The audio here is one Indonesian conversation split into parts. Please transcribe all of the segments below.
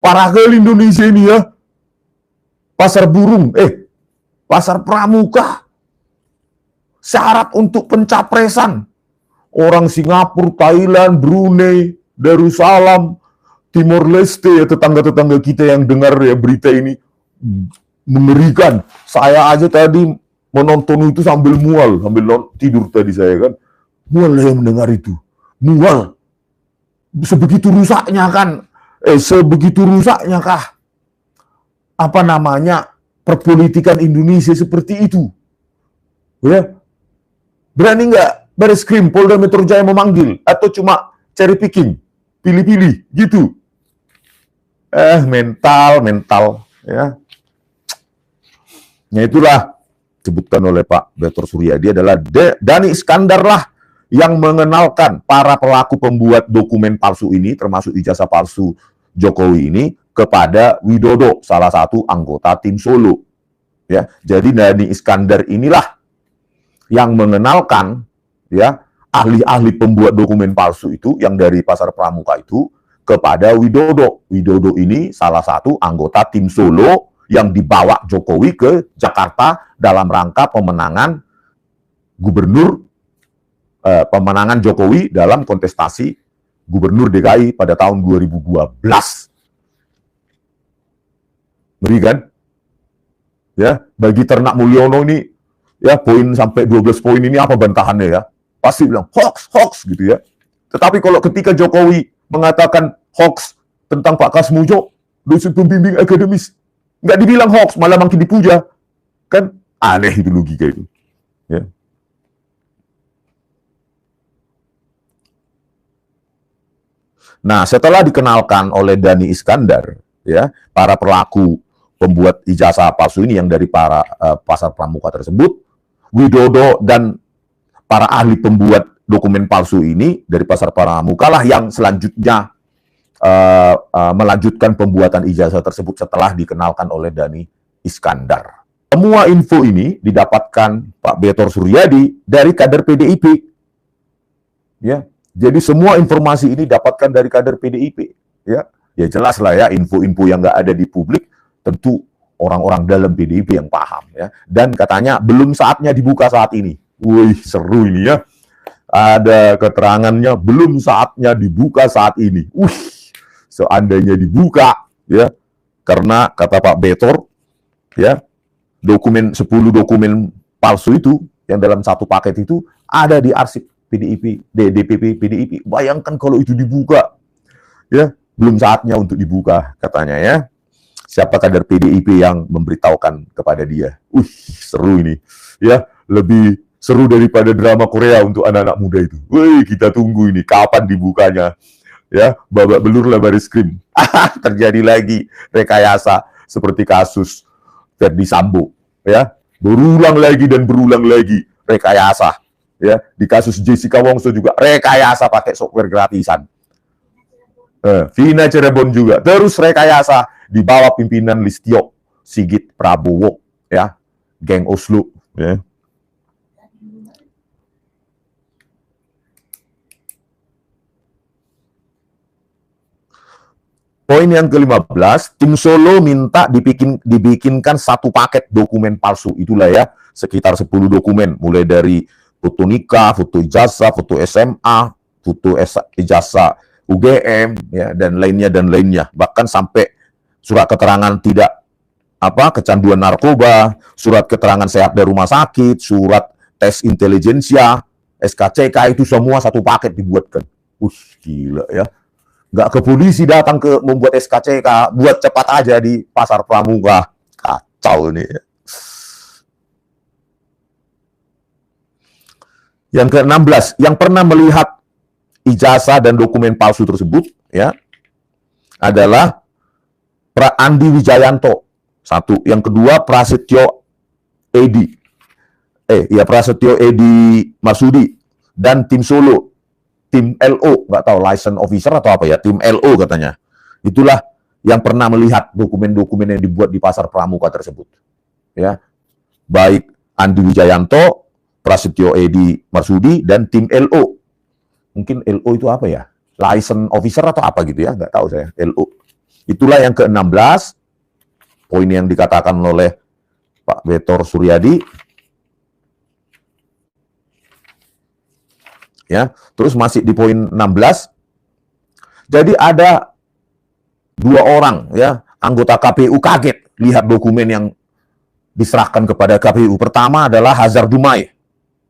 Parakel Indonesia ini ya, pasar burung, pasar pramuka, syarat untuk pencapresan orang Singapura, Thailand, Brunei, Darussalam, Timor Leste, ya tetangga-tetangga kita yang dengar ya berita ini mengerikan. Saya aja tadi menonton itu sambil mual, sambil tidur tadi saya kan, mual ya mendengar itu, mual. Sebegitu rusaknya kan, sebegitu rusaknya kah apa namanya perpolitikan Indonesia seperti itu, ya? Berani nggak Bareskrim Polda Metro Jaya memanggil atau cuma cherry picking, pilih-pilih gitu? Mental, ya. Ya itulah disebutkan oleh Pak Betor Suryadi adalah Dhani Iskandar lah yang mengenalkan para pelaku pembuat dokumen palsu ini, termasuk ijazah palsu Jokowi ini, kepada Widodo, salah satu anggota tim Solo. Ya, jadi Dhani Iskandar inilah yang mengenalkan ya ahli-ahli pembuat dokumen palsu itu yang dari pasar pramuka itu kepada Widodo. Widodo ini salah satu anggota tim Solo yang dibawa Jokowi ke Jakarta dalam rangka pemenangan pemenangan Jokowi dalam kontestasi Gubernur DKI pada tahun 2012. Ngeri kan? Ya, bagi Ternak Mulyono ini ya poin sampai 12 poin ini apa bantahannya ya? Pasti bilang hoax gitu ya. Tetapi kalau ketika Jokowi mengatakan hoax tentang Pak Kasmujo, dosen pembimbing akademis, nggak dibilang hoax, malah makin dipuja. Kan aneh itu logika itu. Ya. Nah, setelah dikenalkan oleh Dhani Iskandar, ya, para pelaku pembuat ijazah palsu ini yang dari para pasar pramuka tersebut, Widodo dan para ahli pembuat dokumen palsu ini dari pasar pramuka lah yang selanjutnya melanjutkan pembuatan ijazah tersebut setelah dikenalkan oleh Dhani Iskandar. Semua info ini didapatkan Pak Betor Suryadi dari kader PDIP. Ya. Jadi semua informasi ini dapatkan dari kader PDIP, ya jelas lah ya, info-info yang nggak ada di publik tentu orang-orang dalam PDIP yang paham ya. Dan katanya belum saatnya dibuka saat ini. Wih, seru ini ya. Ada keterangannya belum saatnya dibuka saat ini. Wih, seandainya dibuka ya, karena kata Pak Betor ya, 10 dokumen palsu itu yang dalam satu paket itu ada di arsip PDIP, DPP PDIP. Bayangkan kalau itu dibuka, ya belum saatnya untuk dibuka katanya ya. Siapa kader PDIP yang memberitahukan kepada dia? Seru ini, ya lebih seru daripada drama Korea untuk anak-anak muda itu. Wih, kita tunggu ini kapan dibukanya, ya babak belur lah Bareskrim. Terjadi lagi rekayasa seperti kasus Ferdi Sambo, ya berulang lagi dan berulang lagi rekayasa. Ya, di kasus Jessica Wongso juga rekayasa pakai software gratisan. Vina Cirebon juga terus rekayasa di bawah pimpinan Listio Sigit Prabowo, ya, geng Oslo. Ya. Poin yang ke-15, tim Solo minta dibikinkan satu paket dokumen palsu. Itulah ya, sekitar 10 dokumen, mulai dari foto nikah, foto ijazah, foto SMA, foto ijazah UGM, ya, dan lainnya. Bahkan sampai surat keterangan tidak kecanduan narkoba, surat keterangan sehat dari rumah sakit, surat tes intelijensia, SKCK, itu semua satu paket dibuatkan. Gila ya. Nggak ke polisi datang ke membuat SKCK, buat cepat aja di pasar pramuka. Kacau ini ya. Yang ke-16, yang pernah melihat ijazah dan dokumen palsu tersebut ya adalah Andi Wijayanto. Satu, yang kedua Prasetyo Edi. Prasetyo Edi Marsudi dan tim Solo, tim LO, nggak tahu license officer atau apa ya, tim LO katanya. Itulah yang pernah melihat dokumen-dokumen yang dibuat di pasar pramuka tersebut. Ya. Baik Andi Wijayanto, Prasetyo Edi Marsudi, dan tim LO. Mungkin LO itu apa ya? License officer atau apa gitu ya? Nggak tahu saya. LO. Itulah yang ke-16, poin yang dikatakan oleh Pak Betor Suryadi. Ya, terus masih di poin 16. Jadi ada 2 orang ya, anggota KPU kaget lihat dokumen yang diserahkan kepada KPU. Pertama adalah Hazar Dumai.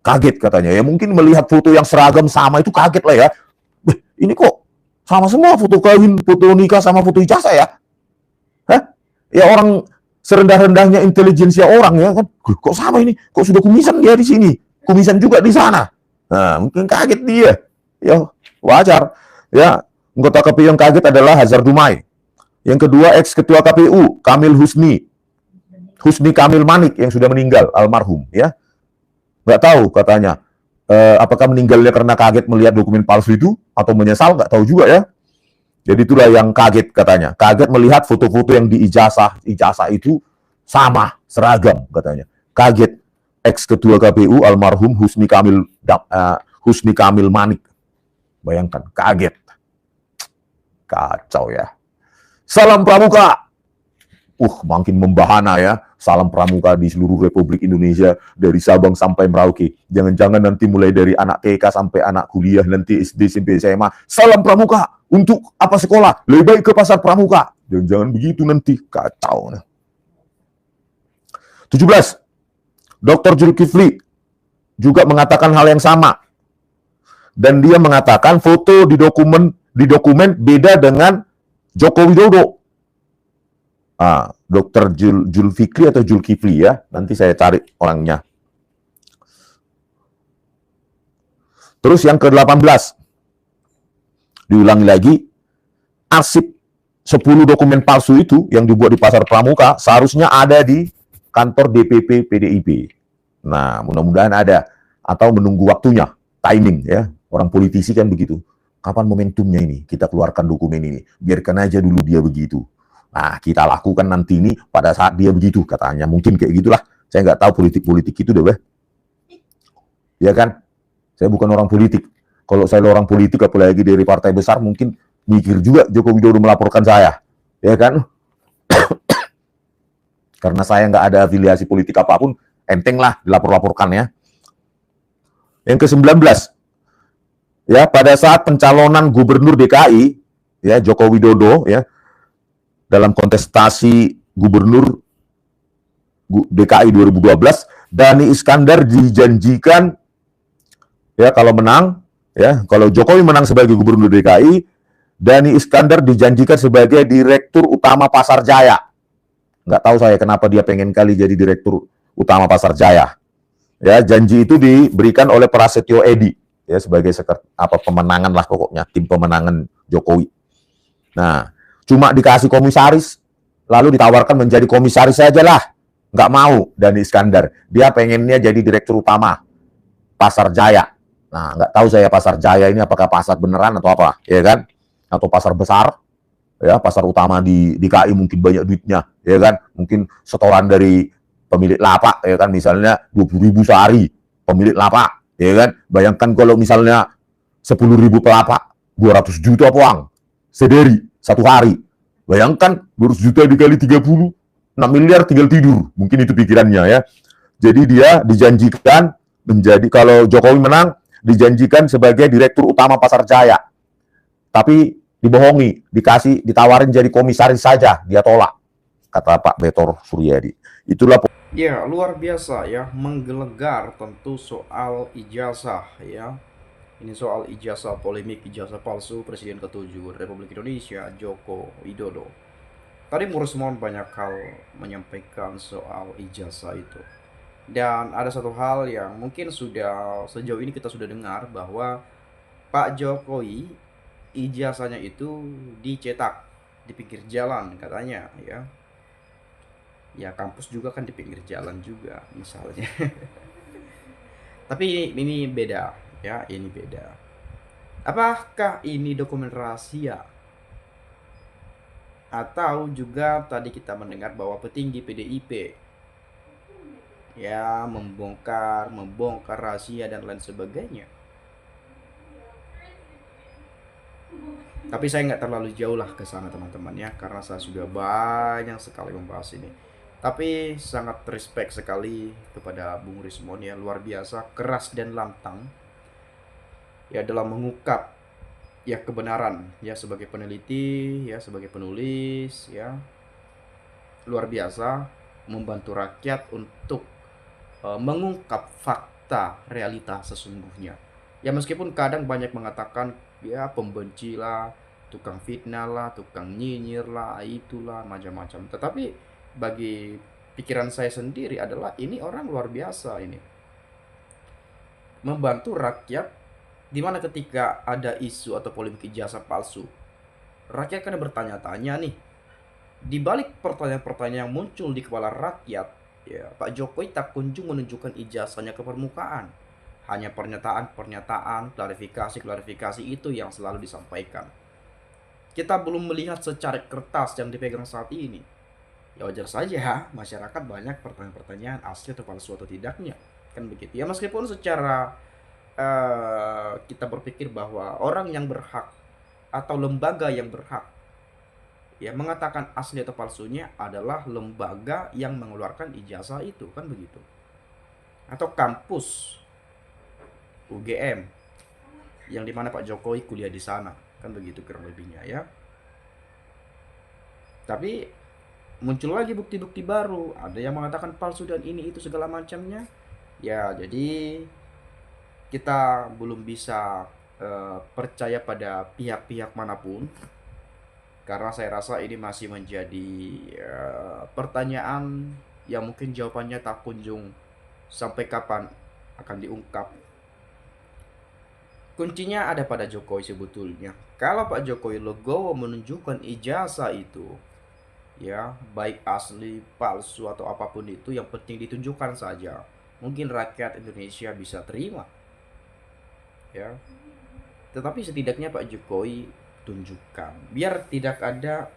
Kaget katanya. Ya mungkin melihat foto yang seragam sama itu kaget lah ya. Ini kok sama semua foto kawin, foto nikah sama foto ijazah ya? Hah? Ya orang serendah-rendahnya intelijensia orang ya kan. Kok sama ini? Kok sudah kumisan dia di sini? Kumisan juga di sana. Nah, mungkin kaget dia. Ya, wajar. Ya, anggota KPU yang kaget adalah Hazar Dumai. Yang kedua, ex-ketua KPU, Kamil Husni Kamil Manik yang sudah meninggal, almarhum ya. Nggak tahu katanya apakah meninggalnya karena kaget melihat dokumen palsu itu atau menyesal, nggak tahu juga ya. Jadi itulah yang kaget katanya, kaget melihat foto-foto yang di ijazah itu sama, seragam katanya. Kaget ex-ketua KPU almarhum Husni Kamil Manik. Bayangkan, kaget. Kacau ya. Salam Pramuka. Makin membahana ya. Salam Pramuka di seluruh Republik Indonesia, dari Sabang sampai Merauke. Jangan-jangan nanti mulai dari anak TK sampai anak kuliah, nanti SD, SMP, SMA. Salam Pramuka. Untuk apa sekolah? Lebih baik ke pasar Pramuka. Jangan begitu nanti. Kacau. 17. Dr. Zulkifli juga mengatakan hal yang sama. Dan dia mengatakan foto di dokumen beda dengan Joko Widodo. Dr. Zulfikri atau Zulkifli ya, nanti saya cari orangnya. Terus yang ke-18, diulangi lagi, arsip 10 dokumen palsu itu yang dibuat di pasar Pramuka seharusnya ada di kantor DPP PDIP. Nah, mudah-mudahan ada, atau menunggu waktunya, timing ya. Orang politisi kan begitu. Kapan momentumnya ini? Kita keluarkan dokumen ini. Biarkan aja dulu dia begitu. Nah, kita lakukan nanti ini pada saat dia begitu, katanya. Mungkin kayak gitulah. Saya nggak tahu politik-politik itu deh, ya kan? Saya bukan orang politik. Kalau saya orang politik, apalagi dari partai besar, mungkin mikir juga Joko Widodo melaporkan saya. Ya kan? Karena saya nggak ada afiliasi politik apapun, enteng lah dilapor-laporkan ya. Yang ke-19, ya pada saat pencalonan gubernur DKI, ya Joko Widodo ya, dalam kontestasi gubernur DKI 2012, Dhani Iskandar dijanjikan ya kalau menang, ya kalau Jokowi menang sebagai gubernur DKI, Dhani Iskandar dijanjikan sebagai direktur utama Pasar Jaya. Nggak tahu saya kenapa dia pengen kali jadi direktur utama Pasar Jaya. Ya, janji itu diberikan oleh Prasetyo Edy ya sebagai pemenangan lah pokoknya, tim pemenangan Jokowi. Nah, cuma dikasih komisaris, lalu ditawarkan menjadi komisaris saja lah. Nggak mau Dhani Iskandar. Dia pengennya jadi direktur utama Pasar Jaya. Nah, nggak tahu saya Pasar Jaya ini apakah pasar beneran atau apa, ya kan? Atau pasar besar, ya pasar utama di DKI mungkin banyak duitnya, ya kan? Mungkin setoran dari pemilik lapak, ya kan? Misalnya 20.000 sehari, pemilik lapak, ya kan? Bayangkan kalau misalnya 10.000 pelapak, 200 juta uang sederi satu hari. Bayangkan 200 juta dikali 30, 6 miliar tinggal tidur. Mungkin itu pikirannya ya. Jadi dia dijanjikan menjadi, kalau Jokowi menang, dijanjikan sebagai direktur utama Pasar Jaya. Tapi dibohongi, ditawarin jadi komisaris saja, dia tolak. Kata Pak Betor Suryadi. Itulah. Ya, luar biasa ya, menggelegar tentu soal ijazah ya. Ini soal ijazah, polemik ijazah palsu Presiden ke-7 Republik Indonesia Joko Widodo. Tadi Murusmon banyak hal menyampaikan soal ijazah itu. Dan ada satu hal yang mungkin sudah sejauh ini kita sudah dengar, bahwa Pak Jokowi ijazahnya itu dicetak di pinggir jalan katanya ya. Ya kampus juga kan di pinggir jalan juga misalnya. Tapi ini beda ya, ini beda. Apakah ini dokumen rahasia? Atau juga tadi kita mendengar bahwa petinggi PDIP ya membongkar rahasia dan lain sebagainya. Tapi saya nggak terlalu jauh lah ke sana teman-teman ya, karena saya sudah banyak sekali membahas ini. Tapi sangat respect sekali kepada Bung Rismon ya, luar biasa keras dan lantang ya dalam mengungkap ya kebenaran ya, sebagai peneliti ya, sebagai penulis ya, luar biasa membantu rakyat untuk mengungkap fakta realita sesungguhnya. Ya meskipun kadang banyak mengatakan ya pembenci lah, tukang fitnah lah, tukang nyinyir lah, itulah macam-macam. Tetapi bagi pikiran saya sendiri adalah ini orang luar biasa ini. Membantu rakyat dimana ketika ada isu atau polemik ijazah palsu, rakyat kan bertanya-tanya nih. Di balik pertanyaan-pertanyaan yang muncul di kepala rakyat, ya, Pak Jokowi tak kunjung menunjukkan ijazahnya ke permukaan. Hanya pernyataan-pernyataan, klarifikasi-klarifikasi itu yang selalu disampaikan. Kita belum melihat secara kertas yang dipegang saat ini. Ya wajar saja masyarakat banyak pertanyaan-pertanyaan asli atau palsu atau tidaknya. Kan begitu. Ya meskipun secara kita berpikir bahwa orang yang berhak atau lembaga yang berhak ya mengatakan asli atau palsunya adalah lembaga yang mengeluarkan ijazah itu, kan begitu, atau kampus UGM yang dimana Pak Jokowi kuliah di sana, kan begitu kurang lebihnya ya. Tapi muncul lagi bukti-bukti baru, ada yang mengatakan palsu dan ini itu segala macamnya ya. Jadi kita belum bisa percaya pada pihak-pihak manapun, karena saya rasa ini masih menjadi pertanyaan yang mungkin jawabannya tak kunjung sampai kapan akan diungkap. Kuncinya ada pada Jokowi sebetulnya. Kalau Pak Jokowi legowo menunjukkan ijazah itu, ya baik asli, palsu atau apapun itu, yang penting ditunjukkan saja, mungkin rakyat Indonesia bisa terima, ya. Tetapi setidaknya Pak Jokowi tunjukkan, biar tidak ada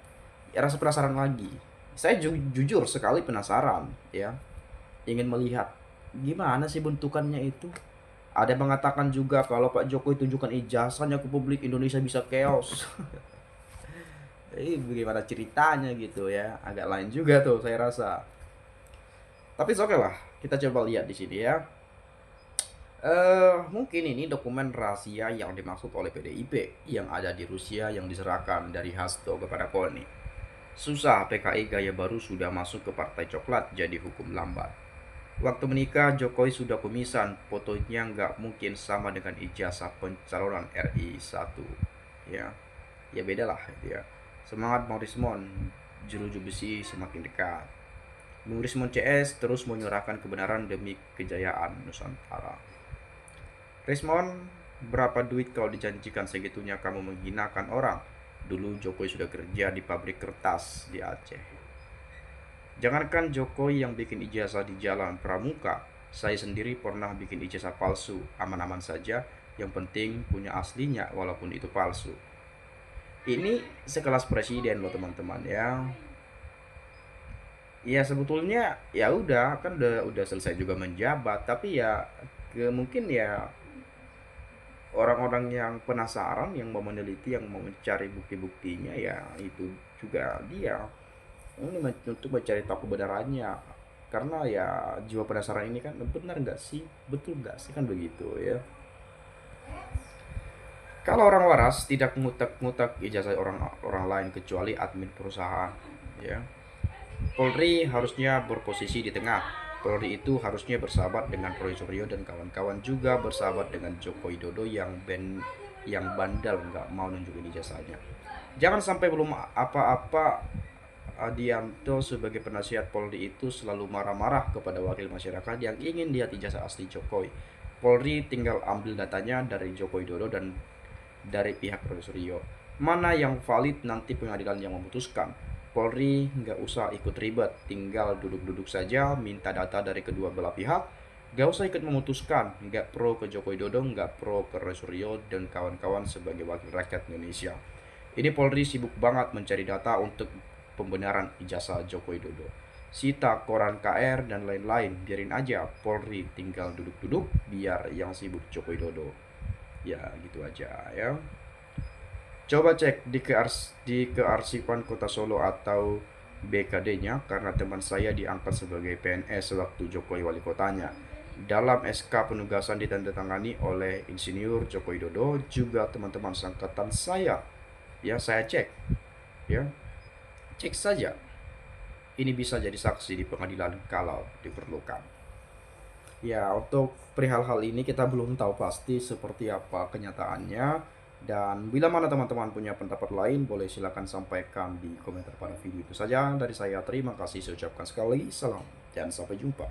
rasa penasaran lagi. Saya jujur sekali penasaran ya, ingin melihat gimana sih bentukannya itu. Ada yang mengatakan juga kalau Pak Jokowi tunjukkan ijazahnya ke publik, Indonesia bisa chaos. Jadi bagaimana ceritanya gitu ya, agak lain juga tuh saya rasa. Tapi oke lah, kita coba lihat di sini ya. Mungkin ini dokumen rahasia yang dimaksud oleh PDIP yang ada di Rusia yang diserahkan dari Hasto kepada Polri. Susah, PKI gaya baru sudah masuk ke Partai Coklat, jadi hukum lambat. Waktu menikah Jokowi sudah kumisan, fotonya nggak mungkin sama dengan ijazah pencalonan RI 1. Ya, ya beda lah itu ya. Semangat Bang Rismon, jeruju besi semakin dekat. Bung Rismon CS terus menyuarakan kebenaran demi kejayaan Nusantara. Rismon, berapa duit kalau dijanjikan segitunya kamu menghinakan orang? Dulu Jokowi sudah kerja di pabrik kertas di Aceh. Jangankan Jokowi yang bikin ijazah di jalan pramuka, saya sendiri pernah bikin ijazah palsu, aman-aman saja, yang penting punya aslinya walaupun itu palsu. Ini sekelas presiden loh teman-teman ya. Ya sebetulnya ya udah kan udah selesai juga menjabat, tapi ya mungkin ya orang-orang yang penasaran, yang mau meneliti, yang mau mencari bukti-buktinya, ya itu juga dia ini untuk mencari tahu kebenarannya, karena ya jiwa penasaran ini kan benar nggak sih, betul nggak sih, kan begitu ya. Kalau orang waras tidak ngutak-ngutak ijazah orang lain kecuali admin perusahaan ya. Polri harusnya berposisi di tengah. Polri itu harusnya bersahabat dengan Roy Suryo dan kawan-kawan, juga bersahabat dengan Joko Widodo yang bandel nggak mau nunjukin ijazahnya. Jangan sampai belum apa-apa Adianto sebagai penasihat Polri itu selalu marah-marah kepada wakil masyarakat yang ingin lihat ijazah asli Jokowi. Polri tinggal ambil datanya dari Joko Widodo dan dari pihak Roy Suryo. Mana yang valid nanti pengadilan yang memutuskan. Polri nggak usah ikut ribet, tinggal duduk-duduk saja, minta data dari kedua belah pihak, nggak usah ikut memutuskan, nggak pro ke Joko Widodo, nggak pro ke Roy Suryo dan kawan-kawan sebagai wakil rakyat Indonesia. Ini Polri sibuk banget mencari data untuk pembenaran ijazah Joko Widodo. Sita koran KR dan lain-lain, biarin aja, Polri tinggal duduk-duduk, biar yang sibuk Joko Widodo. Ya gitu aja ya. Coba cek di kearsipan Kota Solo atau BKD-nya, karena teman saya diangkat sebagai PNS waktu Jokowi wali kotanya. Dalam SK penugasan ditandatangani oleh Insinyur Joko Widodo, juga teman-teman seangkatan saya. Ya, saya cek. Ya, cek saja. Ini bisa jadi saksi di pengadilan kalau diperlukan. Ya, untuk perihal hal ini kita belum tahu pasti seperti apa kenyataannya. Dan bila mana teman-teman punya pendapat lain, boleh silakan sampaikan di komentar pada video itu saja. Dari saya terima kasih, saya ucapkan sekali salam dan sampai jumpa.